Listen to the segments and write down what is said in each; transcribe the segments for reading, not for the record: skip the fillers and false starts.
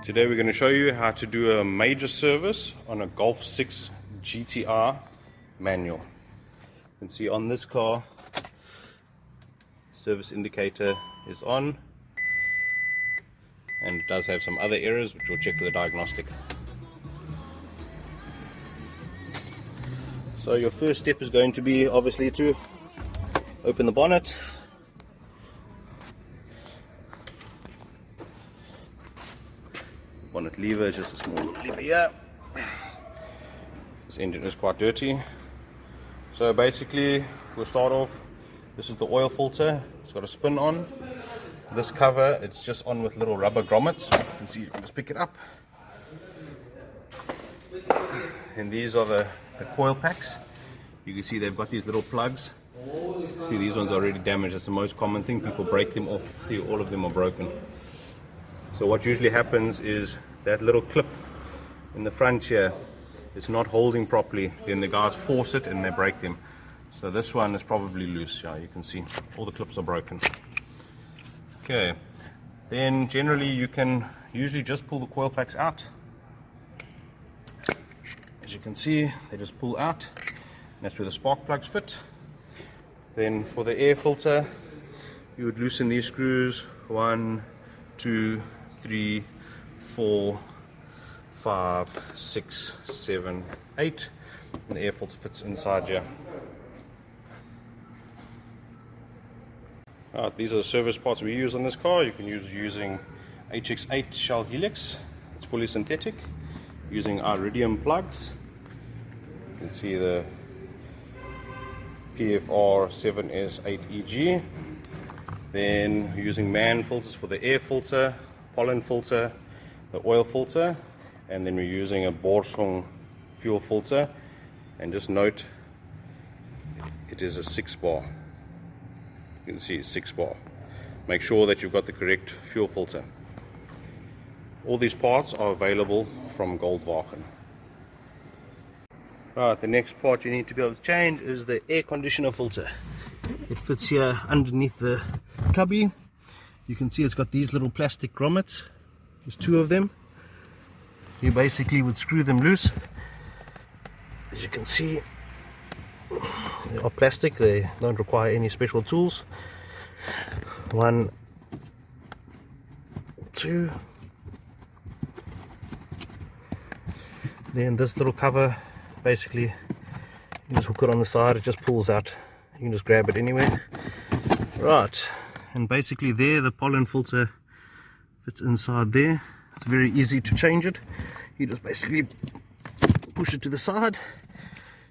Today we're going to show you how to do a major service on a Golf 6 GTI manual. You can see on this car, service indicator is on, and it does have some other errors which we'll check with the diagnostic. So your first step is going to be obviously to open the bonnet. Bonnet lever is just a small lever here. This engine is quite dirty. So basically we'll start off. This is the oil filter. It's got a spin on. This cover, it's just on with little rubber grommets. You can see, you can just pick it up. And these are the coil packs. You can see they've got these little plugs. See, these ones are already damaged. That's the most common thing. People break them off. See, all of them are broken. So what usually happens is that little clip in the front here is not holding properly. Then the guys force it and they break them. So this one is probably loose. Yeah, you can see all the clips are broken. Okay, then generally you can usually just pull the coil packs out. As you can see, they just pull out. That's where the spark plugs fit. Then for the air filter, you would loosen these screws. 1, 2, 3, 4, 5, 6, 7, 8, and the air filter fits inside here. Alright, these are the service parts we use on this car. You can use using HX8 shell helix. It's fully synthetic. Using iridium plugs. You can see the PFR 7S8EG. Then using man filters for the air filter, pollen filter, the oil filter, and then we're using a Borsung fuel filter. And just note, it is a 6-bar. You can see it's 6-bar. Make sure that you've got the correct fuel filter. All these parts are available from Goldwagen. Right, the next part you need to be able to change is the air conditioner filter. It fits here underneath the cubby. You can see it's got these little plastic grommets. There's 2 of them. You basically would screw them loose. As you can see, they are plastic. They don't require any special tools. 1, 2. Then this little cover, basically you just hook it on the side. It just pulls out. You can just grab it anywhere. Right, and basically there the pollen filter fits inside there. It's very easy to change it. You just basically push it to the side.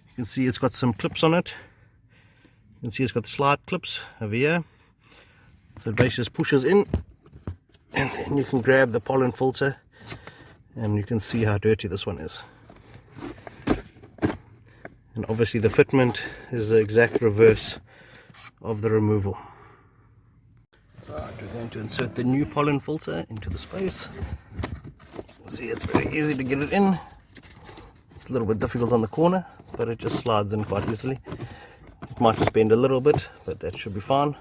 You can see it's got some clips on it. You can see it's got the slide clips over here. So it basically just pushes in, and then you can grab the pollen filter, and you can see how dirty this one is. And obviously the fitment is the exact reverse of the removal. Right, we're going to insert the new pollen filter into the space. See, it's very easy to get it in. It's a little bit difficult on the corner, but it just slides in quite easily. It might just bend a little bit, but that should be fine.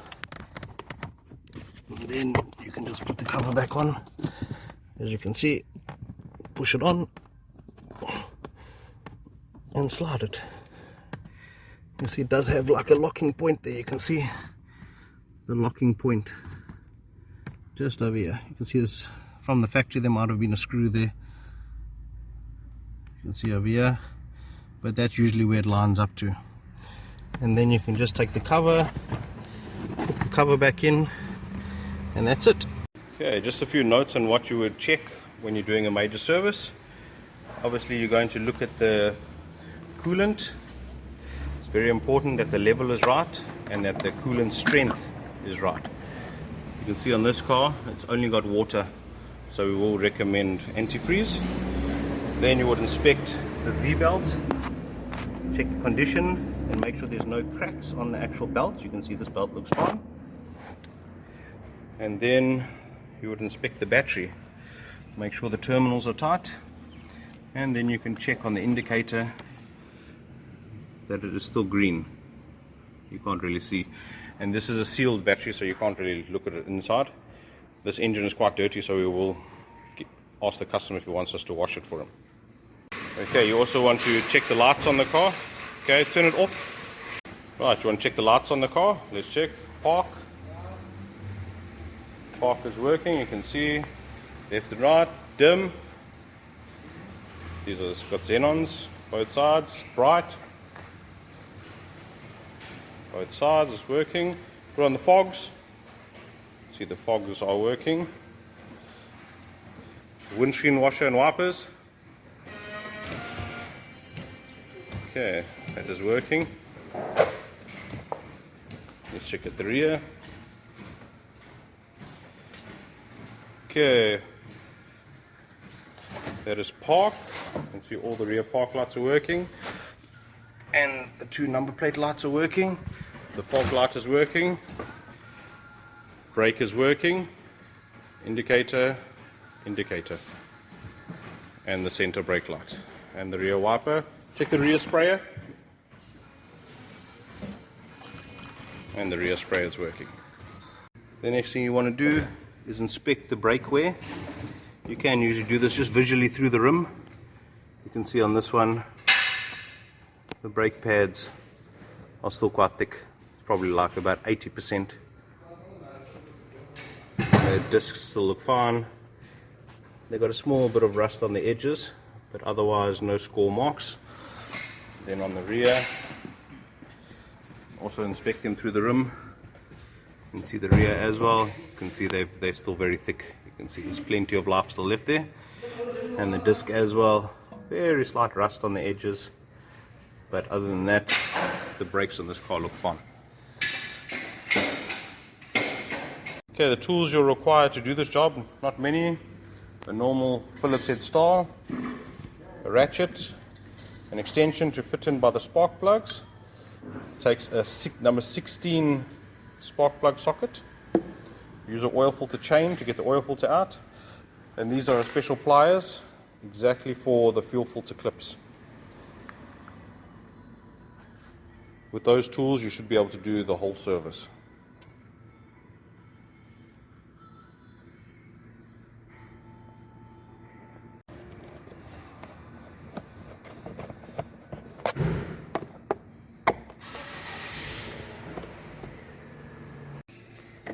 And then you can just put the cover back on. As you can see, push it on and slide it. You see it does have like a locking point there. You can see the locking point just over here. You can see this from the factory. There might have been a screw there. You can see over here, but that's usually where it lines up to. And then you can just take the cover, put the cover back in, and that's it. Okay, just a few notes on what you would check when you're doing a major service. Obviously you're going to look at the coolant. It's very important that the level is right and that the coolant strength is right. You can see on this car it's only got water, so we will recommend antifreeze. Then you would inspect the V-belt, check the condition and make sure there's no cracks on the actual belt. You can see this belt looks fine. And then you would inspect the battery, make sure the terminals are tight, and then you can check on the indicator that it is still green. you can't really see. And this is a sealed battery, so you can't really look at it inside. This engine is quite dirty, so we will ask the customer if he wants us to wash it for him. Okay, you also want to check the lights on the car. Okay, turn it off. Right, you want to check the lights on the car. Let's check. Park. Park is working, you can see left and right. Dim. These are got xenons, both sides. Bright. Both sides is working. Put on the fogs. See, the fogs are working. Windscreen washer and wipers. Okay, that is working. Let's check at the rear. Okay, that is park. You can see all the rear park lights are working, and the 2 number plate lights are working. The fog light is working. Brake is working. Indicator, indicator, and the center brake light, and the rear wiper. Check the rear sprayer, and the rear sprayer is working. The next thing you want to do is inspect the brake wear. You can usually do this just visually through the rim. You can see on this one the brake pads are still quite thick. It's probably like about 80%. The discs still look fine. They've got a small bit of rust on the edges, but otherwise no score marks. Then on the rear, also inspect them through the rim. You can see the rear as well. You can see they're still very thick. You can see there's plenty of life still left there. And the disc as well, very slight rust on the edges. But other than that, the brakes on this car look fine. Okay, the tools you'll require to do this job, not many. A normal Phillips head star, a ratchet, an extension to fit in by the spark plugs. It takes a number 16 spark plug socket. Use an oil filter chain to get the oil filter out. And these are special pliers exactly for the fuel filter clips. With those tools you should be able to do the whole service.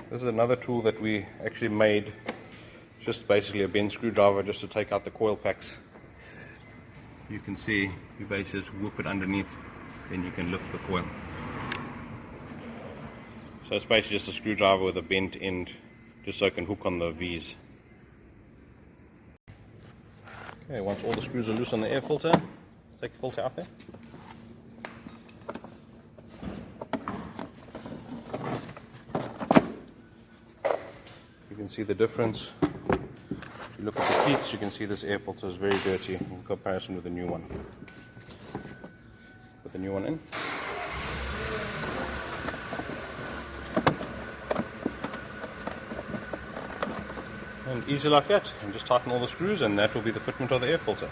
This is another tool that we actually made, just basically a bend screwdriver just to take out the coil packs. You can see you basically just whip it underneath, then you can lift the coil. So it's basically just a screwdriver with a bent end just so it can hook on the V's. Okay, once all the screws are loose on the air filter, take the filter out there. You can see the difference. If you look at the pleats, you can see this air filter is very dirty in comparison with the new one. Put the new one in. And easy like that. And just tighten all the screws and that will be the fitment of the air filter.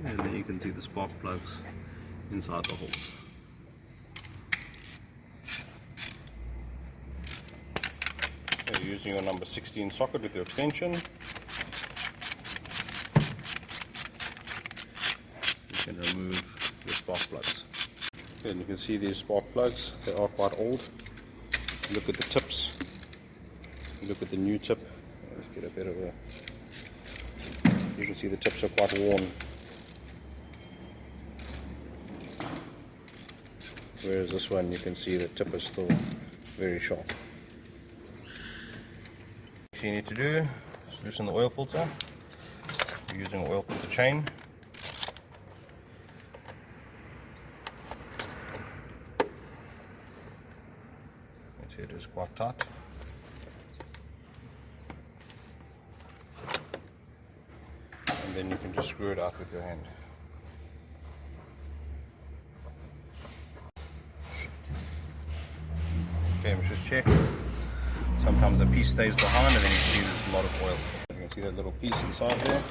And there you can see the spark plugs inside the holes. Okay, using your number 16 socket with your extension, you can remove your spark plugs. Okay, and you can see these spark plugs, they are quite old. Look at the tips, look at the new tip. Let's get a bit of a, you can see the tips are quite worn. Whereas this one, you can see the tip is still very sharp. What you need to do is loosen the oil filter. You're using an oil filter chain. See, it is quite tight. And then you can just screw it out with your hand. Okay, let's just check. Sometimes the piece stays behind and then you see there's a lot of oil. You can see that little piece inside there.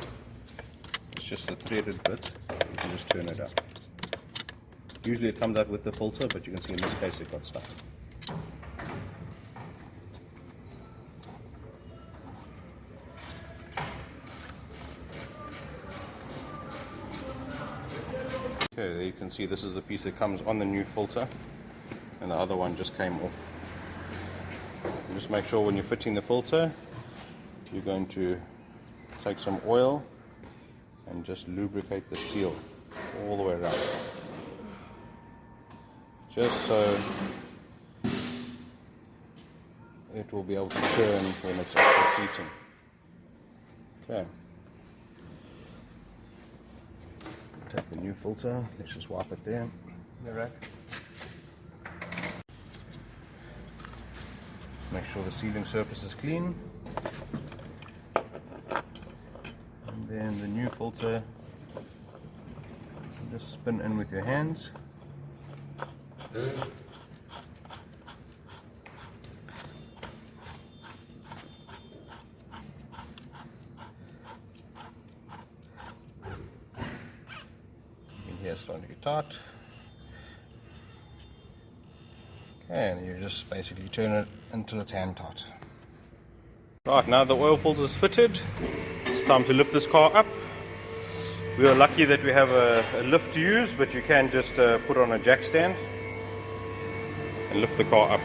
It's just a threaded bit. You can just turn it out. Usually it comes out with the filter, but you can see in this case it got stuck. Okay, there you can see this is the piece that comes on the new filter, and the other one just came off. And just make sure when you're fitting the filter, you're going to take some oil and just lubricate the seal all the way around. Just so it will be able to turn when it's actually seating. Okay. Take the new filter, let's just wipe it there in the rack. Make sure the sealing surface is clean. And then the new filter, just spin in with your hands. In here it's starting to get tight. Okay, and you just basically turn it until it's hand tight. Right, now the oil filter is fitted. It's time to lift this car up. We are lucky that we have a lift to use, but you can just put on a jack stand and lift the car up.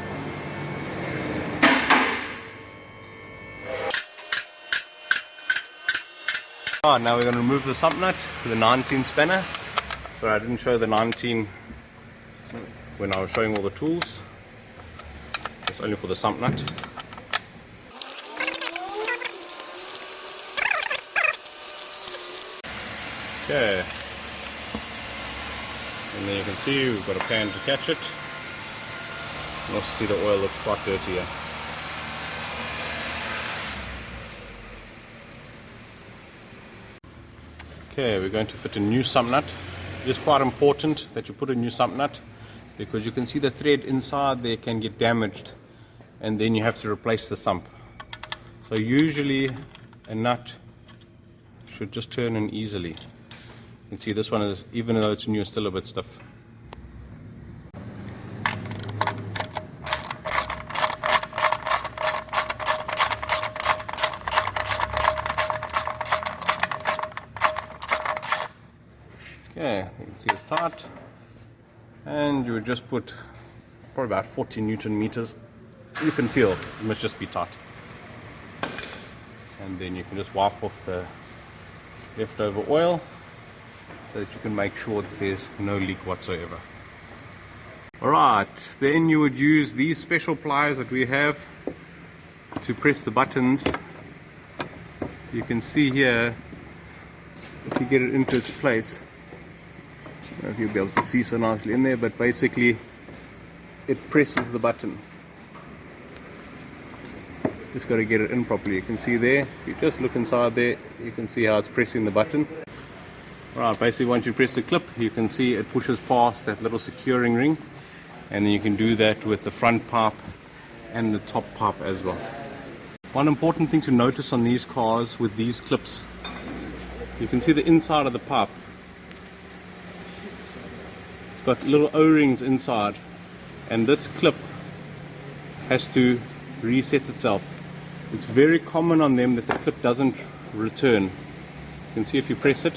Alright, now we're going to remove the sump nut with a 19 spanner. Sorry, I didn't show the 19 when I was showing all the tools. It's only for the sump nut. Okay. And then you can see we've got a pan to catch it. You also see the oil looks quite dirty here. Okay, we're going to fit a new sump nut. It is quite important that you put a new sump nut because you can see the thread inside there can get damaged and then you have to replace the sump. So usually a nut should just turn in easily. You can see this one is, even though it's new, still a bit stiff. Okay, you can see it's tight, and you would just put probably about 40 Newton meters. You can feel it must just be tight, and then you can just wipe off the leftover oil so that you can make sure that there's no leak whatsoever. Alright, then you would use these special pliers that we have to press the buttons. You can see here, if you get it into its place, I don't know if you'll be able to see so nicely in there, but basically it presses the button. Just got to get it in properly. You can see there, if you just look inside there, you can see how it's pressing the button. Right, basically once you press the clip, you can see it pushes past that little securing ring, and then you can do that with the front pipe and the top pipe as well. One important thing to notice on these cars with these clips, you can see the inside of the pipe. It's got little O-rings inside, and this clip has to reset itself. It's very common on them that the clip doesn't return. You can see if you press it,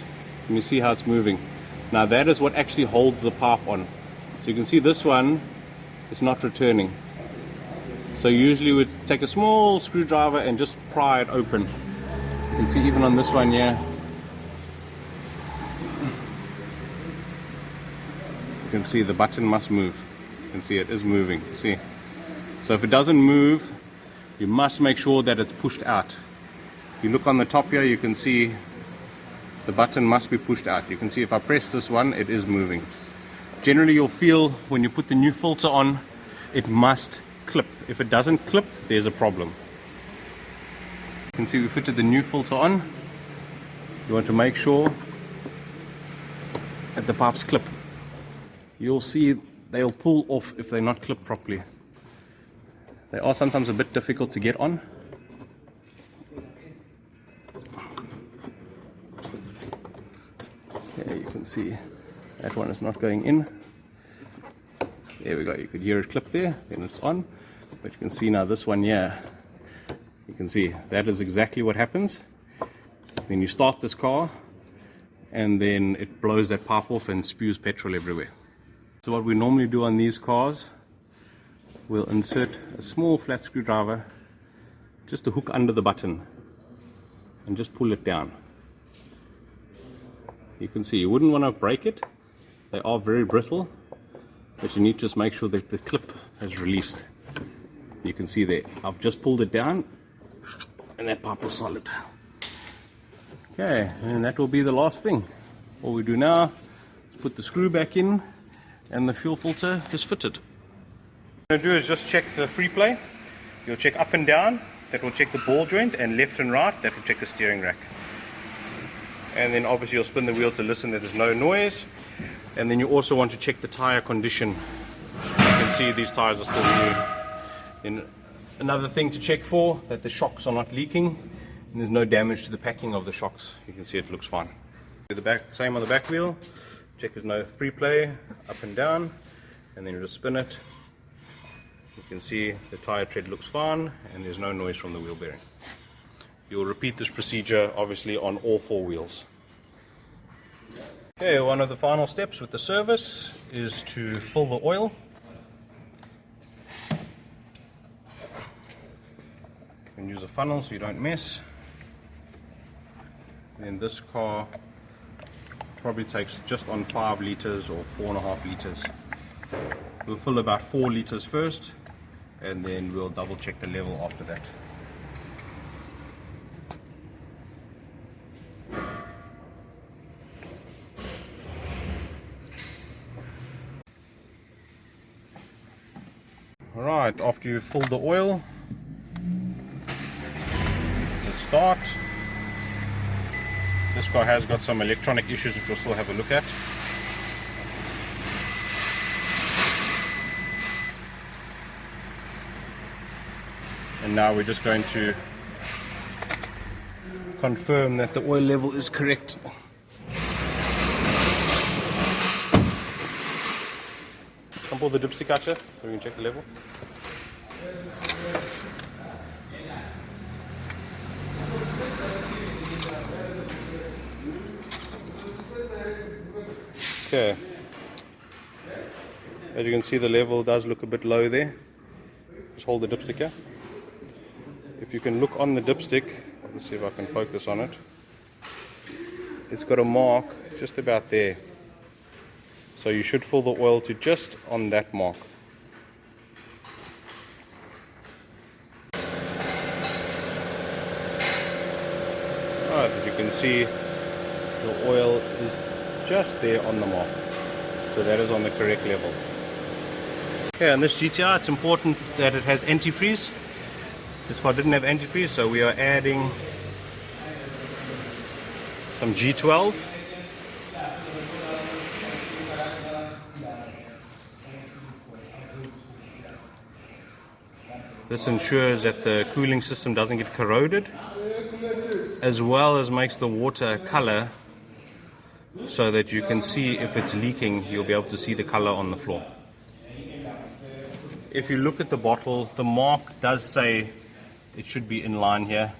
and you see how it's moving. Now that is what actually holds the pipe on. So you can see this one is not returning. So usually we'd take a small screwdriver and just pry it open. You can see even on this one here, you can see the button must move. You can see it is moving. See? So if it doesn't move, you must make sure that it's pushed out. If you look on the top here, you can see the button must be pushed out. You can see if I press this one, it is moving. Generally you'll feel when you put the new filter on, it must clip. If it doesn't clip, there's a problem. You can see we fitted the new filter on. You want to make sure that the pipes clip. You'll see they'll pull off if they're not clipped properly. They are sometimes a bit difficult to get on. Okay, you can see that one is not going in. There we go, you could hear it clip there, then it's on. But you can see now this one here, you can see that is exactly what happens. Then you start this car and then it blows that pipe off and spews petrol everywhere. So what we normally do on these cars, we'll insert a small flat screwdriver just to hook under the button and just pull it down. You can see you wouldn't want to break it. They are very brittle, but you need to just make sure that the clip has released. You can see there, I've just pulled it down and that pipe was solid. Okay, and that will be the last thing. All we do now is put the screw back in and the fuel filter is fitted. What I'm going to do is just check the free play. You'll check up and down, that will check the ball joint, and left and right, that will check the steering rack. And then obviously you'll spin the wheel to listen that there's no noise. And then you also want to check the tire condition. You can see these tires are still new. Then another thing to check for, that the shocks are not leaking and there's no damage to the packing of the shocks. You can see it looks fine. Do the back, same on the back wheel. Check there's no free play, up and down, and then you just spin it. You can see the tire tread looks fine and there's no noise from the wheel bearing. You'll repeat this procedure obviously on all four wheels. Okay, one of the final steps with the service is to fill the oil. You can use a funnel so you don't mess. Then this car probably takes just on 5 liters or 4.5 liters. We'll fill about 4 liters first and then we'll double check the level after that. Alright, after you've filled the oil, let's start. This car has got some electronic issues which we'll still have a look at. And now we're just going to confirm that the oil level is correct. Can pull the dipstick out here so we can check the level. Okay. As you can see, the level does look a bit low there. Just hold the dipstick here. If you can look on the dipstick, let's see if I can focus on it. It's got a mark just about there. So you should fill the oil to just on that mark. Alright, as you can see, the oil is just there on the mark. So that is on the correct level. Okay, on this GTI it's important that it has antifreeze. This car didn't have antifreeze, so we are adding some G12. This ensures that the cooling system doesn't get corroded, as well as makes the water color so that you can see if it's leaking. You'll be able to see the color on the floor. If you look at the bottle, the mark does say it should be in line here,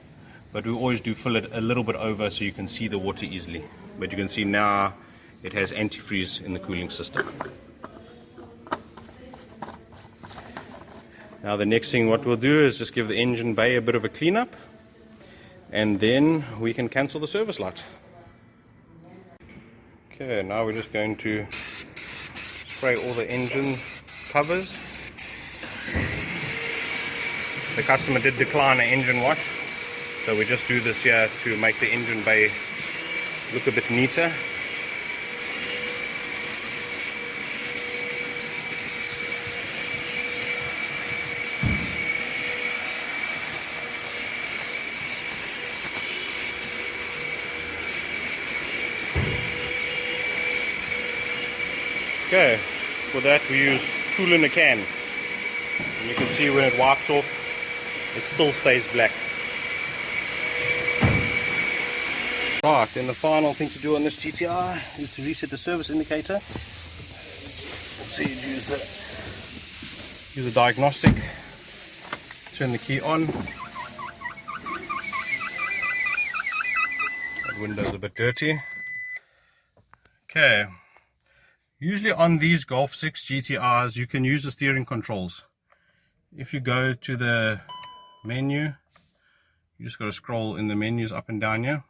but we always do fill it a little bit over so you can see the water easily. But you can see now it has antifreeze in the cooling system. Now the next thing what we'll do is just give the engine bay a bit of a cleanup, and then we can cancel the service light. Okay, now we're just going to spray all the engine covers. The customer did decline an engine wash, so we just do this here to make the engine bay look a bit neater. Okay, for that we use tool in a can. And you can see when it wipes off, it still stays black. Right, then the final thing to do on this GTI is to reset the service indicator. So you use the diagnostic, turn the key on. That window's a bit dirty. Okay, usually on these Golf 6 GTIs you can use the steering controls. If you go to the menu, you just got to scroll in the menus up and down here.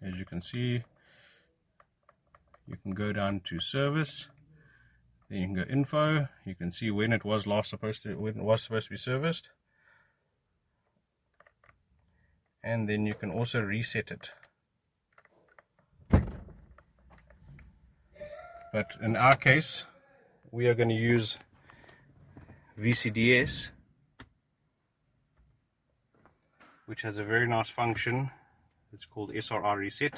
As you can see, you can go down to service, then you can go info, you can see when it was supposed to be serviced, and then you can also reset it. But in our case, we are going to use VCDS, which has a very nice function. It's called SRR reset,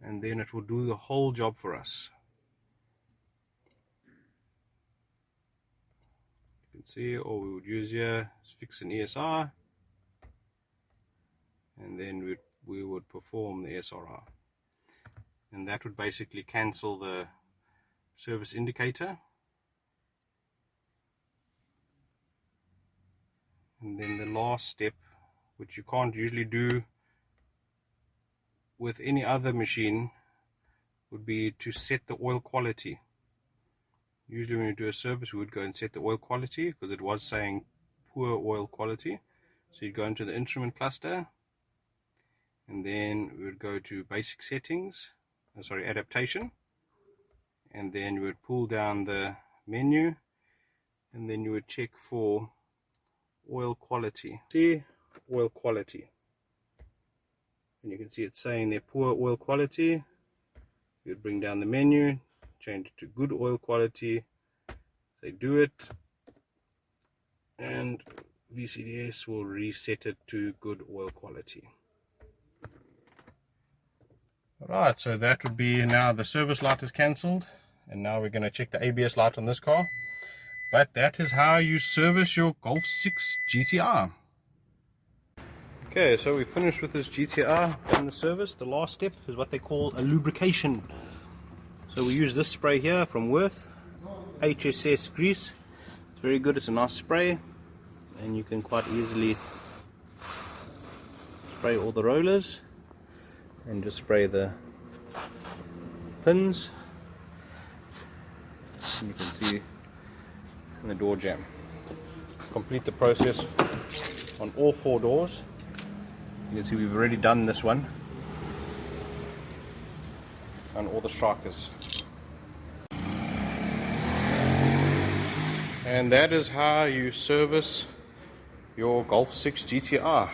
and then it will do the whole job for us. You can see all we would use here is fix an ESR, and then we would perform the SRR, and that would basically cancel the service indicator. And then the last step, which you can't usually do with any other machine, would be to set the oil quality. Usually when you do a service, we would go and set the oil quality because it was saying poor oil quality. So you'd go into the instrument cluster, and then we would go to basic settings, adaptation, and then we would pull down the menu, and then you would check for oil quality. See, oil quality, and you can see it's saying they're poor oil quality. You would bring down the menu, change it to good oil quality, say do it, and VCDS will reset it to good oil quality. Alright, so that would be, now the service light is cancelled, and now we're going to check the ABS light on this car. But that is how you service your Golf 6 GTI. Okay, so we finished with this GTI and the service. The last step is what they call a lubrication. So we use this spray here from Worth, HSS grease. It's very good, it's a nice spray, and you can quite easily spray all the rollers and just spray the pins. And you can see in the door jamb. Complete the process on all 4 doors. You can see we've already done this one on all the strikers. And that is how you service your Golf 6 GTI.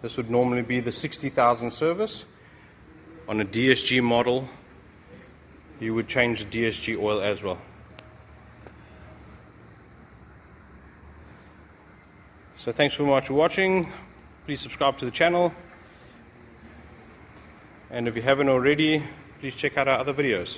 This would normally be the 60,000 service. On a DSG model, you would change the DSG oil as well. So thanks so much for watching. Please subscribe to the channel, and if you haven't already, please check out our other videos.